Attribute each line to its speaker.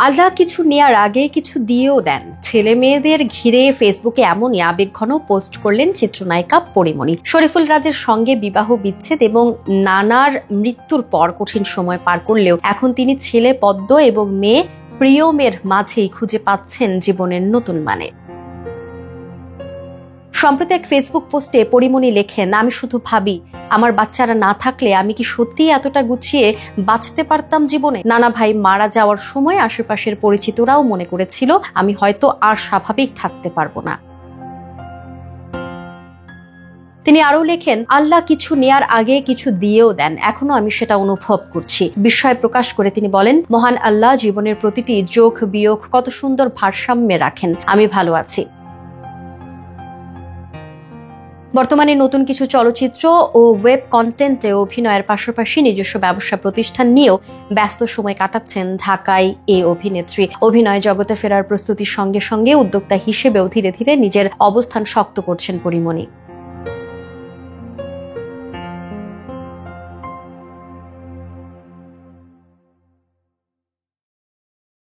Speaker 1: আল্লাহ কিছু নেয়ার আগে কিছু দিয়েও দেন। ছেলে মেয়েদের ঘিরে ফেসবুকে এমনই আবেগঘন পোস্ট করলেন চিত্রনায়িকা পরীমণি। শরীফুল রাজের সঙ্গে বিবাহ বিচ্ছেদ এবং নানার মৃত্যুর পর কঠিন সময় পার করলেও এখন তিনি ছেলে পদ্ম এবং মেয়ে প্রিয়মের মাঝেই খুঁজে পাচ্ছেন জীবনের নতুন মানে। সম্প্রতি এক ফেসবুক পোস্টে পরীমণি লেখেন, আমি শুধু ভাবি আমার বাচ্চারা না থাকলে আমি কি সত্যিই এতটা গুছিয়ে বাঁচতে পারতাম জীবনে। নানা ভাই মারা যাওয়ার সময় আশেপাশের পরিচিতরাও মনে করেছিল আমি হয়তো আর স্বাভাবিক থাকতে পারবো না। তিনি আরও লেখেন, আল্লাহ কিছু নেয়ার আগে কিছু দিয়েও দেন, এখনো আমি সেটা অনুভব করছি। বিস্ময় প্রকাশ করে তিনি বলেন, মহান আল্লাহ জীবনের প্রতিটি যোগ বিয়োগ কত সুন্দর ভারসাম্যে রাখেন। আমি ভালো আছি। বর্তমানে নতুন কিছু চলচ্চিত্র ও ওয়েব কন্টেন্টে অভিনয়ের পাশাপাশি নিজস্ব ব্যবসা প্রতিষ্ঠান নিয়েও ব্যস্ত সময় কাটাচ্ছেন ঢাকায় এই অভিনেত্রী। অভিনয় জগতে ফেরার প্রস্তুতির সঙ্গে সঙ্গে উদ্যোক্তা হিসেবেও ধীরে ধীরে নিজের অবস্থান শক্ত করছেন পরীমণি।